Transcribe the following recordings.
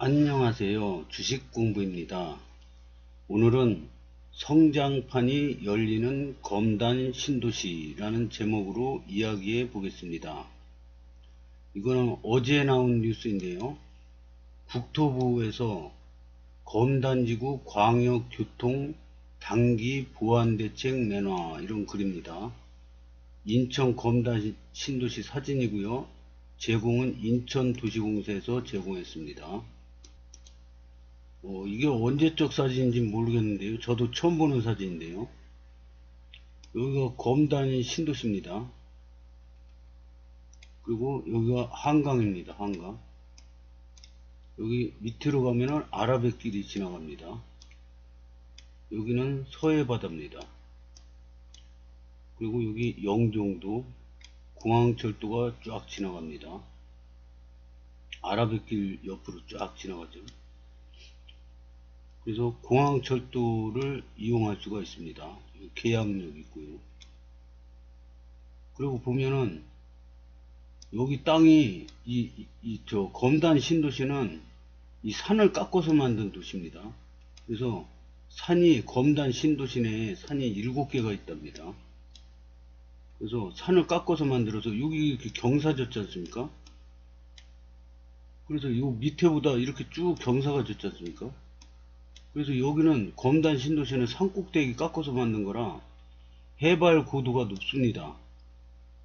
안녕하세요. 주식공부입니다. 오늘은 성장판이 열리는 검단 신도시라는 제목으로 이야기해 보겠습니다. 이거는 어제 나온 뉴스인데요. 국토부에서 검단지구 광역교통 단기 보안대책 내놔 이런 글입니다. 인천 검단 신도시 사진이고요. 제공은 인천도시공사에서 제공했습니다. 이게 언제적 사진인지 모르겠는데요. 저도 처음 보는 사진인데요. 여기가 검단 신도시입니다. 그리고 여기가 한강입니다. 한강. 여기 밑으로 가면은 아라뱃길이 지나갑니다. 여기는 서해바다입니다. 그리고 여기 영종도 공항철도가 쫙 지나갑니다. 아라뱃길 옆으로 쫙 지나가죠. 그래서 공항철도를 이용할 수가 있습니다. 계양역 있고요. 그리고 보면은 여기 땅이 저 검단 신도시는 이 산을 깎아서 만든 도시입니다. 그래서 산이 검단 신도시 내에 산이 7개가 있답니다. 그래서 산을 깎아서 만들어서 여기 이렇게 경사졌지 않습니까? 그래서 요 밑에보다 이렇게 쭉 경사가 졌지 않습니까? 그래서 여기는 검단 신도시는 산꼭대기 깎아서 만든 거라 해발 고도가 높습니다.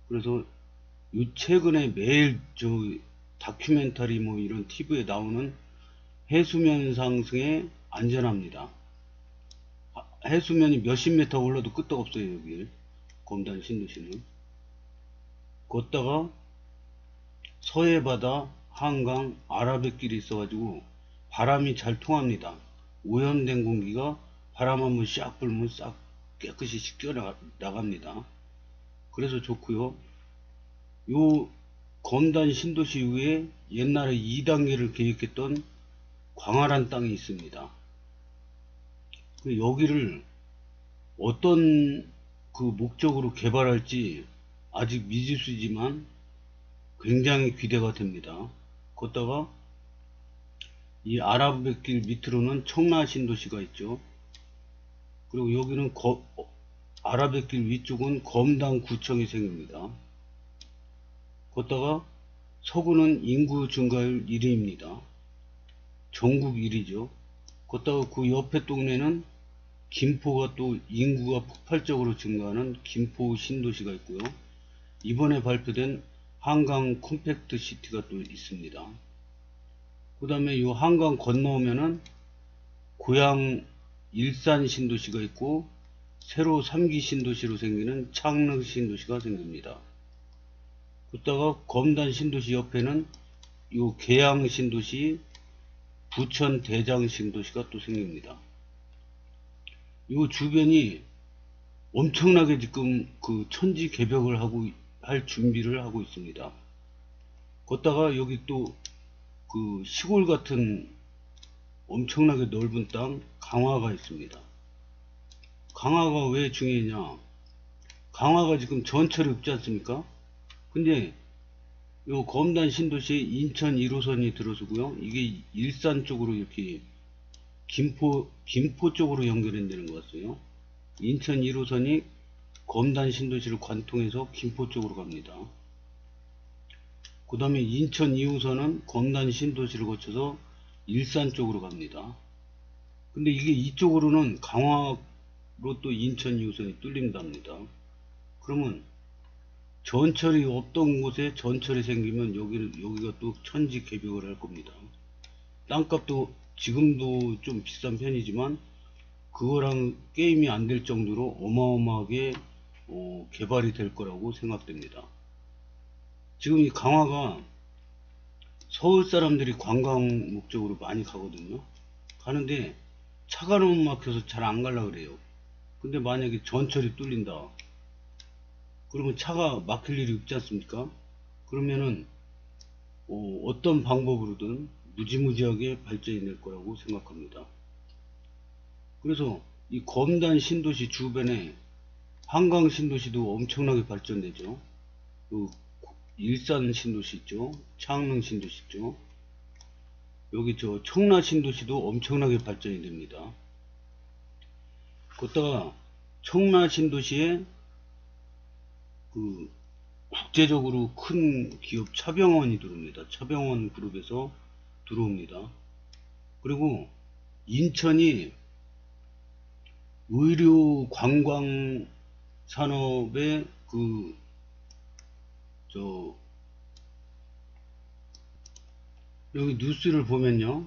그래서 요 최근에 매일 저 다큐멘터리 뭐 이런 TV에 나오는 해수면 상승에 안전합니다. 해수면이 몇십 미터 올라도 끄떡없어요. 여기 검단 신도시는. 걷다가 서해바다 한강 아라뱃길이 있어가지고 바람이 잘 통합니다. 오염된 공기가 바람 한번 샥 불면 싹 깨끗이 씻겨 나갑니다. 그래서 좋고요. 요 검단 신도시 위에 옛날에 2단계를 계획했던 광활한 땅이 있습니다. 여기를 어떤 그 목적으로 개발할지 아직 미지수지만 굉장히 기대가 됩니다. 걷다가 이 아라뱃길 밑으로는 청라 신도시가 있죠. 그리고 여기는 아라뱃길 위쪽은 검단구청이 생깁니다. 걷다가 서구는 인구 증가율 1위입니다. 전국 1위죠. 걷다가 그 옆에 동네는 김포가 또 인구가 폭발적으로 증가하는 김포 신도시가 있고요. 이번에 발표된 한강 컴팩트 시티가 또 있습니다. 그 다음에 이 한강 건너오면은 고양 일산 신도시가 있고 새로 3기 신도시로 생기는 창릉 신도시가 생깁니다. 그러다가 검단 신도시 옆에는 이 계양 신도시, 부천 대장 신도시가 또 생깁니다. 이 주변이 엄청나게 지금 그 천지 개벽을 할 준비를 하고 있습니다. 걷다가 여기 또 그 시골 같은 엄청나게 넓은 땅 강화가 있습니다. 강화가 왜 중요하냐? 강화가 지금 전철이 없지 않습니까? 근데 요 검단 신도시에 인천 1호선이 들어서고요. 이게 일산 쪽으로 이렇게 김포 쪽으로 연결된다는 것 같아요. 인천 1호선이 검단 신도시를 관통해서 김포 쪽으로 갑니다. 그 다음에 인천 2호선은 검단 신도시를 거쳐서 일산 쪽으로 갑니다. 근데 이게 이쪽으로는 강화로 또 인천 2호선이 뚫린답니다. 그러면 전철이 없던 곳에 전철이 생기면 여기가 또 천지 개벽을 할 겁니다. 땅값도 지금도 좀 비싼 편이지만 그거랑 게임이 안 될 정도로 어마어마하게 개발이 될 거라고 생각됩니다. 지금 이 강화가 서울 사람들이 관광 목적으로 많이 가거든요. 가는데 차가 너무 막혀서 잘 안 가려고 그래요. 근데 만약에 전철이 뚫린다 그러면 차가 막힐 일이 없지 않습니까? 그러면은 어떤 방법으로든 무지무지하게 발전이 될 거라고 생각합니다. 그래서 이 검단 신도시 주변에 한강 신도시도 엄청나게 발전되죠. 그 일산 신도시 있죠. 창릉 신도시 있죠. 여기 저 청라 신도시도 엄청나게 발전이 됩니다. 거기다가 청라 신도시에 그 국제적으로 큰 기업 차병원이 들어옵니다. 차병원 그룹에서 들어옵니다. 그리고 인천이 의료 관광 산업의 여기 뉴스를 보면요,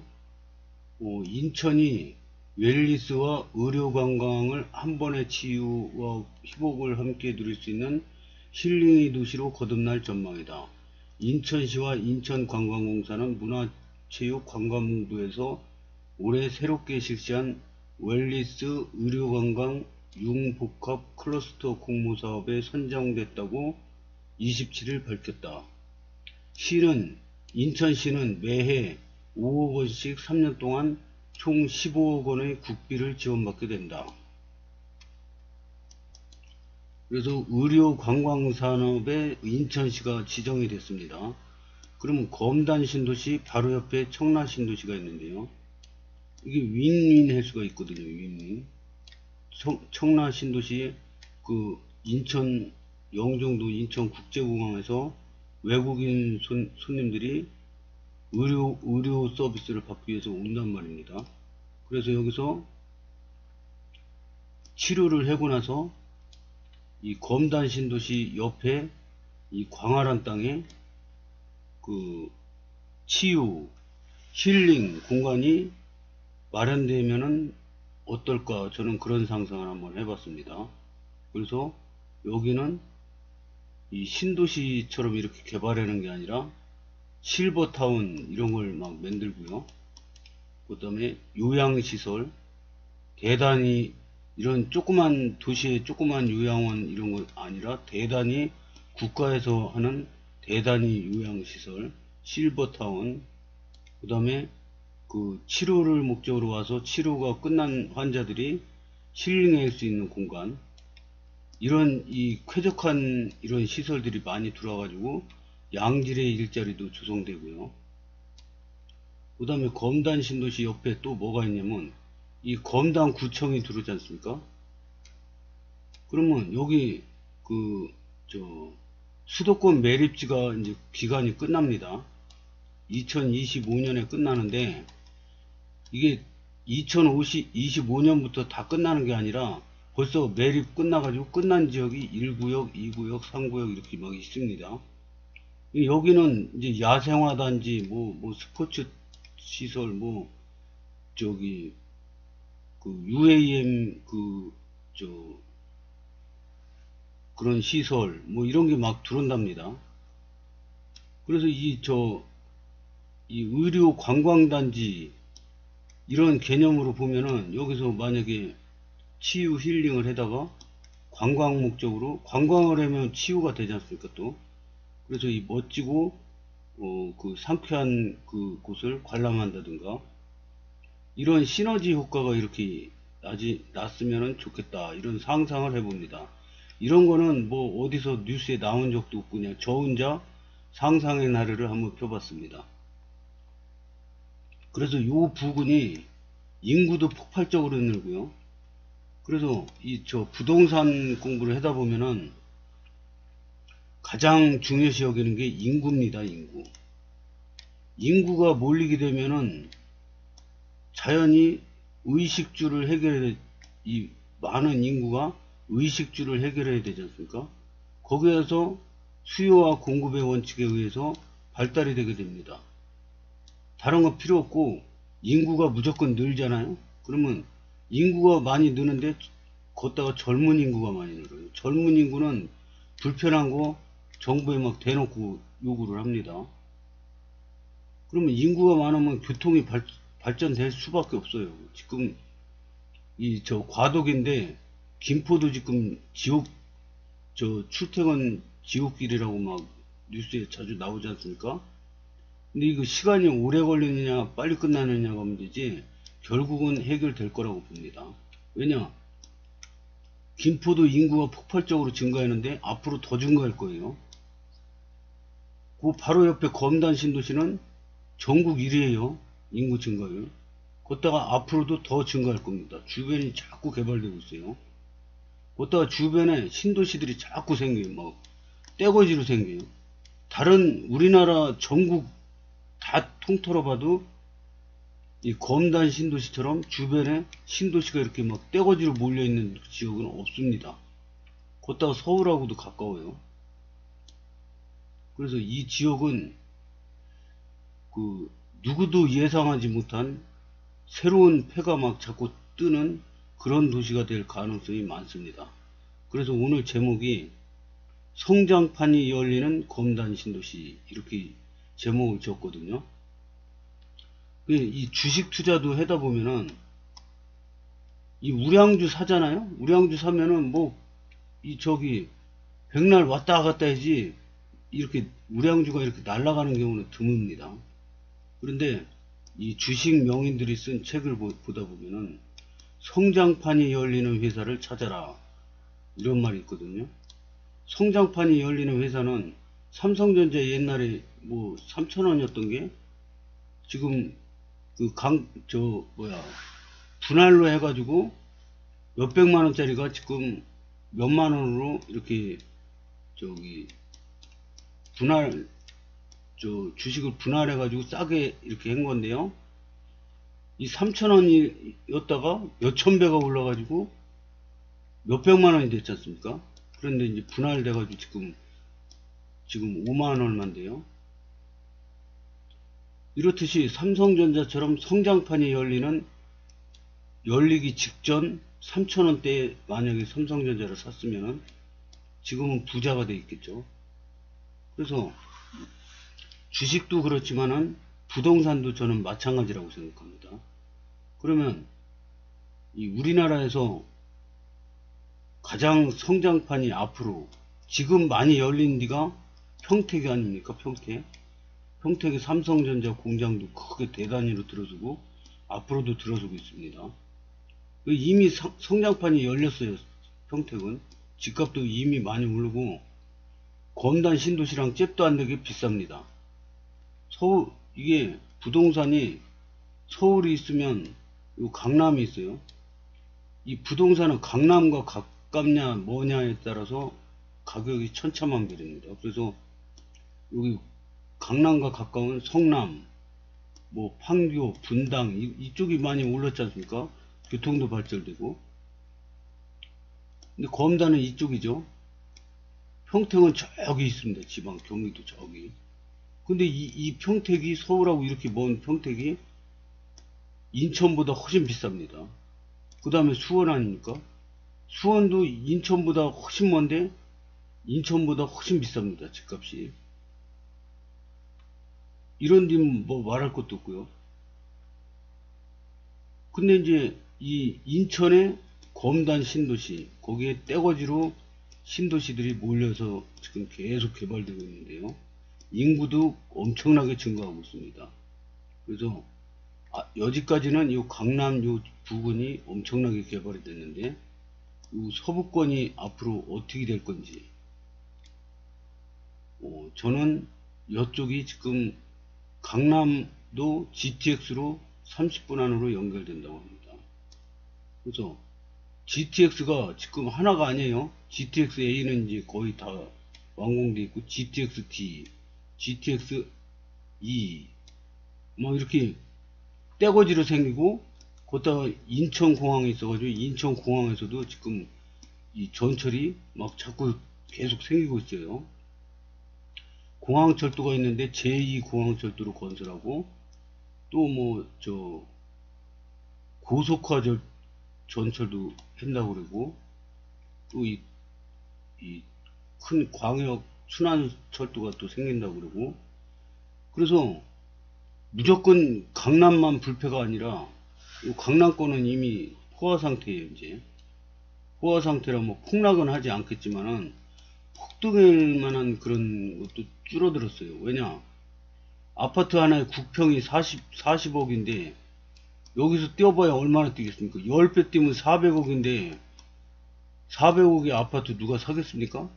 인천이 웰니스와 의료 관광을 한 번의 치유와 회복을 함께 누릴 수 있는 힐링의 도시로 거듭날 전망이다. 인천시와 인천관광공사는 문화체육관광부에서 올해 새롭게 실시한 웰니스 의료관광 융복합 클러스터 공모사업에 선정됐다고 27일 밝혔다. 인천시는 매해 5억 원씩 3년 동안 총 15억 원의 국비를 지원받게 된다. 그래서 의료관광산업에 인천시가 지정이 됐습니다. 그러면 검단 신도시 바로 옆에 청라 신도시가 있는데요. 이게 윈윈 할 수가 있거든요. 윈윈. 청라 신도시 그 인천 영종도 인천국제공항에서 외국인 손님들이 의료 서비스를 받기 위해서 온단 말입니다. 그래서 여기서 치료를 하고 나서 이 검단 신도시 옆에 이 광활한 땅에 그 치유 힐링 공간이 마련되면은 어떨까, 저는 그런 상상을 한번 해봤습니다. 그래서 여기는 이 신도시처럼 이렇게 개발하는 게 아니라 실버타운 이런 걸 막 만들고요. 그 다음에 요양시설, 대단히 이런 조그만 도시의 조그만 요양원 이런 거 아니라 대단히 국가에서 하는 대단히 요양시설, 실버타운, 그 다음에 그 치료를 목적으로 와서 치료가 끝난 환자들이 힐링할 수 있는 공간, 이런 이 쾌적한 이런 시설들이 많이 들어와가지고 양질의 일자리도 조성되고요. 그 다음에 검단 신도시 옆에 또 뭐가 있냐면 이 검단 구청이 들어오지 않습니까? 그러면 여기 수도권 매립지가 이제 기간이 끝납니다. 2025년에 끝나는데 이게 2025년부터 다 끝나는 게 아니라 벌써 매립 끝나가지고 끝난 지역이 1구역, 2구역, 3구역 이렇게 막 있습니다. 여기는 이제 야생화단지, 스포츠 시설, UAM, 그런 시설, 이런 게 막 들어온답니다. 그래서 이 의료 관광단지, 이런 개념으로 보면은 여기서 만약에 치유 힐링을 해다가 관광 목적으로 관광을 하면 치유가 되지 않습니까 또. 그래서 이 멋지고 그 상쾌한 그 곳을 관람한다든가 이런 시너지 효과가 이렇게 났으면 좋겠다, 이런 상상을 해봅니다. 이런 거는 어디서 뉴스에 나온 적도 없고 그냥 저 혼자 상상의 나래를 한번 펴봤습니다. 그래서 이 부근이 인구도 폭발적으로 늘고요. 그래서 부동산 공부를 하다 보면은 가장 중요시 여기는 게 인구입니다. 인구가 몰리게 되면은 자연히 의식주를 이 많은 인구가 의식주를 해결해야 되지 않습니까? 거기에서 수요와 공급의 원칙에 의해서 발달이 되게 됩니다. 다른 거 필요 없고 인구가 무조건 늘잖아요. 그러면 인구가 많이 느는데 걷다가 젊은 인구가 많이 늘어요. 젊은 인구는 불편한 거 정부에 막 대놓고 요구를 합니다. 그러면 인구가 많으면 교통이 발전될 수밖에 없어요. 지금 과도기인데 김포도 지금 출퇴근 지옥길이라고 막 뉴스에 자주 나오지 않습니까? 근데 이거 시간이 오래 걸리느냐 빨리 끝나느냐가 문제지 결국은 해결될 거라고 봅니다. 왜냐, 김포도 인구가 폭발적으로 증가하는데 앞으로 더 증가할 거예요. 그 바로 옆에 검단 신도시는 전국 1위에요. 인구 증가율. 거기다가 앞으로도 더 증가할 겁니다. 주변이 자꾸 개발되고 있어요. 거기다가 주변에 신도시들이 자꾸 생겨요. 막 떼거지로 생겨요. 다른 우리나라 전국 다 통틀어 봐도 이 검단 신도시처럼 주변에 신도시가 이렇게 막 떼거지로 몰려있는 지역은 없습니다. 거기다가 서울하고도 가까워요. 그래서 이 지역은 그 누구도 예상하지 못한 새로운 폐가 막 자꾸 뜨는 그런 도시가 될 가능성이 많습니다. 그래서 오늘 제목이 성장판이 열리는 검단 신도시, 이렇게 제목을 지었거든요. 이 주식 투자도 하다 보면은 이 우량주 사잖아요. 우량주 사면은 뭐 이 저기 백날 왔다 갔다 해지 이렇게 우량주가 이렇게 날아가는 경우는 드뭅니다. 그런데 이 주식 명인들이 쓴 책을 보다 보면은 성장판이 열리는 회사를 찾아라, 이런 말이 있거든요. 성장판이 열리는 회사는 삼성전자 옛날에 뭐 3,000원이었던 게 지금 그 분할로 해가지고 몇백만원짜리가 지금 몇만원으로 이렇게 저기 주식을 분할해가지고 싸게 이렇게 한 건데요. 이 3,000원이었다가 몇천 배가 올라가지고 몇백만원이 됐지 않습니까? 그런데 이제 분할돼가지고 지금 5만원 얼마인데요. 이렇듯이 삼성전자처럼 성장판이 열리기 직전 3,000원대에 만약에 삼성전자를 샀으면 지금은 부자가 돼 있겠죠. 그래서 주식도 그렇지만은 부동산도 저는 마찬가지라고 생각합니다. 그러면 이 우리나라에서 가장 성장판이 앞으로 지금 많이 열린 데가 평택이 아닙니까? 평택에 삼성전자 공장도 크게 대단히로 들어서고 앞으로도 들어서고 있습니다. 이미 성장판이 열렸어요. 평택은 집값도 이미 많이 오르고 검단 신도시랑 잽도 안 되게 비쌉니다. 이게 부동산이 서울이 있으면 강남이 있어요. 이 부동산은 강남과 가깝냐 뭐냐에 따라서 가격이 천차만별입니다. 그래서 여기 강남과 가까운 성남, 뭐 판교, 분당 이쪽이 많이 올랐지 않습니까? 교통도 발달되고. 근데 검단은 이쪽이죠. 평택은 저기 있습니다. 지방 경기도 저기. 근데 이 평택이 서울하고 이렇게 먼 평택이 인천보다 훨씬 비쌉니다. 그 다음에 수원 아닙니까? 수원도 인천보다 훨씬 먼데 인천보다 훨씬 비쌉니다. 집값이. 이런 데는 뭐 말할 것도 없고요. 근데 이제 이 인천의 검단 신도시, 거기에 떼거지로 신도시들이 몰려서 지금 계속 개발되고 있는데요. 인구도 엄청나게 증가하고 있습니다. 그래서 여기까지는 이 강남 요 부근이 엄청나게 개발이 됐는데 이 서부권이 앞으로 어떻게 될 건지 저는 이쪽이 지금 강남도 GTX로 30분 안으로 연결된다고 합니다. 그래서 GTX가 지금 하나가 아니에요. GTX A는 이제 거의 다 완공돼 있고 GTX D, GTX E 뭐 이렇게 떼거지로 생기고 거기다가 인천공항에 있어가지고 인천공항에서도 지금 이 전철이 막 자꾸 계속 생기고 있어요. 공항철도가 있는데 제2공항철도로 건설하고 또 뭐 고속화 전철도 한다고 그러고 또 이 큰 광역 순환철도가 또 생긴다고 그러고 그래서 무조건 강남만 불패가 아니라 강남권은 이미 포화 상태예요. 이제 포화 상태라 뭐 폭락은 하지 않겠지만은 폭등할 만한 그런 것도 줄어들었어요. 왜냐 아파트 하나에 국평이 40억인데 여기서 뛰어봐야 얼마나 뛰겠습니까? 10배 뛰면 400억인데 400억의 아파트 누가 사겠습니까?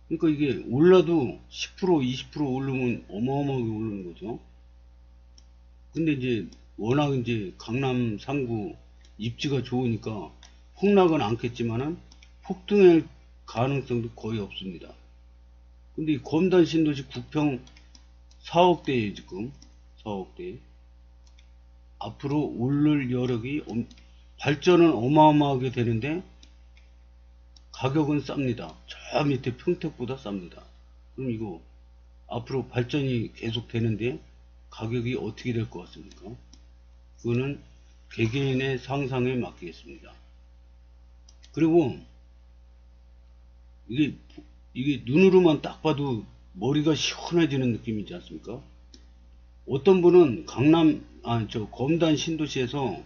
그러니까 이게 올라도 10% 20% 오르면 어마어마하게 오르는 거죠. 근데 이제 워낙 이제 강남 상구 입지가 좋으니까 폭락은 않겠지만은 폭등할 가능성도 거의 없습니다. 근데 이 검단 신도시 구평 4억대에 지금 4억대 앞으로 오를 여력이 발전은 어마어마하게 되는데 가격은 쌉니다. 저 밑에 평택보다 쌉니다. 그럼 이거 앞으로 발전이 계속 되는데 가격이 어떻게 될 것 같습니까? 그거는 개개인의 상상에 맡기겠습니다. 그리고 이게 눈으로만 딱 봐도 머리가 시원해지는 느낌이지 않습니까? 어떤 분은 검단 신도시에서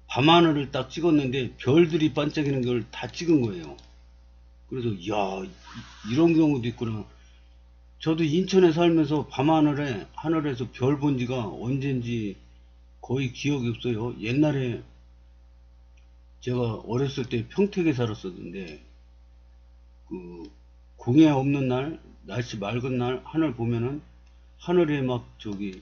밤하늘을 딱 찍었는데 별들이 반짝이는 걸 다 찍은 거예요. 그래서 이야, 이런 경우도 있구나. 저도 인천에 살면서 하늘에서 별 본 지가 언젠지 거의 기억이 없어요. 옛날에 제가 어렸을 때 평택에 살았었는데 그 공해 없는 날, 날씨 맑은 날 하늘 보면은 하늘에 막 저기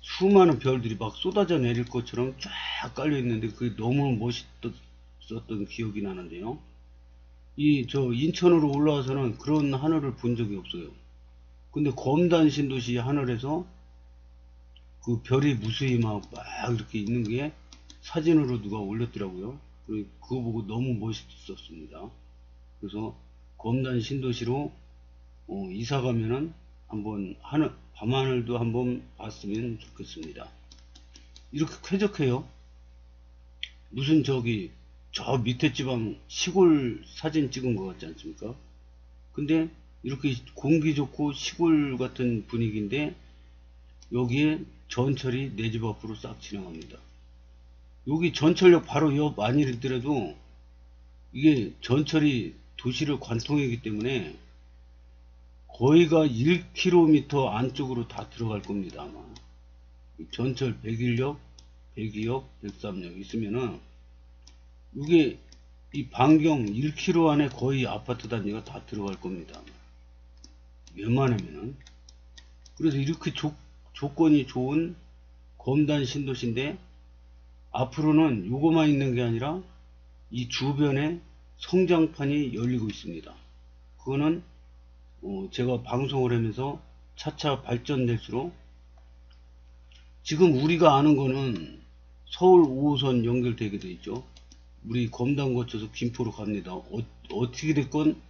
수많은 별들이 막 쏟아져 내릴 것처럼 쫙 깔려 있는데 그게 너무 멋있었던 기억이 나는데요. 저 인천으로 올라와서는 그런 하늘을 본 적이 없어요. 근데 검단 신도시 하늘에서 그 별이 무수히 막 이렇게 있는 게 사진으로 누가 올렸더라고요. 그거 보고 너무 멋있었습니다. 그래서 검단 신도시로 이사 가면은 한번 밤하늘도 한번 봤으면 좋겠습니다. 이렇게 쾌적해요. 무슨 저 밑에 지방 시골 사진 찍은 것 같지 않습니까? 근데 이렇게 공기 좋고 시골 같은 분위기인데 여기에 전철이 내 집 앞으로 싹 지나갑니다. 여기 전철역 바로 옆 아니더라도 이게 전철이 도시를 관통하기 때문에 거의가 1km 안쪽으로 다 들어갈 겁니다. 아마 전철 101역, 102역, 103역 있으면은 이게 이 반경 1km 안에 거의 아파트 단지가 다 들어갈 겁니다. 웬만하면은. 그래서 이렇게 조건이 좋은 검단 신도시인데 앞으로는 요거만 있는 게 아니라 이 주변에 성장판이 열리고 있습니다. 그거는 제가 방송을 하면서 차차 발전될수록 지금 우리가 아는 거는 서울 5호선 연결되게 돼 있죠. 우리 검단 거쳐서 김포로 갑니다. 어떻게 됐건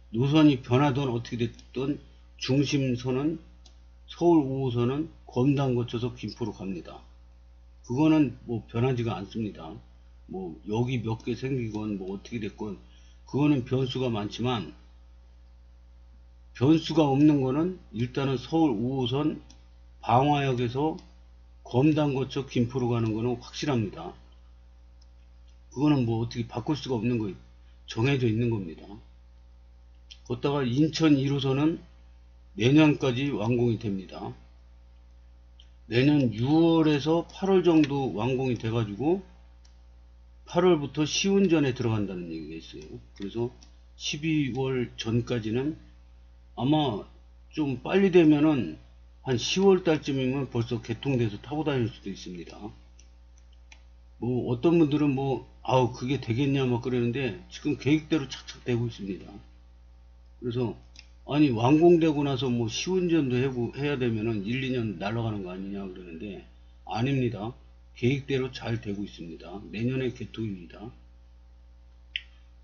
노선이 변하든 어떻게 됐든 중심선은 서울 5호선은 검단 거쳐서 김포로 갑니다. 그거는 뭐 변하지가 않습니다. 뭐 여기 몇 개 생기건 뭐 어떻게 됐건 그거는 변수가 많지만 변수가 없는 거는 일단은 서울 5호선 방화역에서 검단 거쳐 김포로 가는 거는 확실합니다. 그거는 뭐 어떻게 바꿀 수가 없는 거예요. 정해져 있는 겁니다. 걷다가 인천 1호선은 내년까지 완공이 됩니다. 내년 6월에서 8월 정도 완공이 돼가지고 8월부터 시운전에 들어간다는 얘기가 있어요. 그래서 12월 전까지는 아마 좀 빨리 되면은 한 10월 달쯤이면 벌써 개통돼서 타고 다닐 수도 있습니다. 뭐 어떤 분들은 그게 되겠냐 막 그러는데 지금 계획대로 착착 되고 있습니다. 그래서 아니 완공되고 나서 뭐 시운전도 해야 되면은 1, 2년 날아가는 거 아니냐 그러는데 아닙니다. 계획대로 잘 되고 있습니다. 내년에 개통입니다.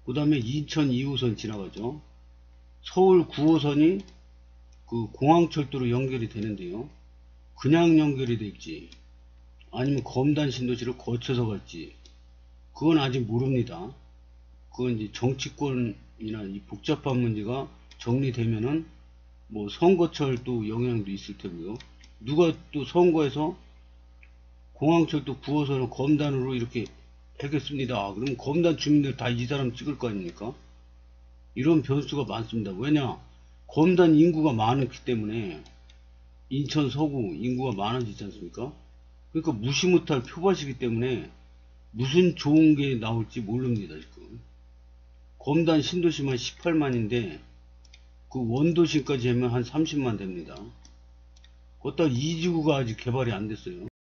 그 다음에 인천 2호선 지나가죠. 서울 9호선이 그 공항철도로 연결이 되는데요. 그냥 연결이 될지 아니면 검단 신도시를 거쳐서 갈지 그건 아직 모릅니다. 그건 이제 정치권이나 이 복잡한 문제가 정리되면은 뭐 선거철도 영향도 있을 테고요. 누가 또 선거에서 공항철도 9호선을 검단으로 이렇게 하겠습니다. 그럼 검단 주민들 다 이 사람 찍을 거 아닙니까? 이런 변수가 많습니다. 왜냐? 검단 인구가 많기 때문에 인천 서구 인구가 많아지지 않습니까? 그러니까 무시 못할 표밭이기 때문에 무슨 좋은 게 나올지 모릅니다. 지금 검단 신도시만 18만인데 그 원도심까지 하면 한 30만 됩니다. 거기다 이지구가 아직 개발이 안 됐어요.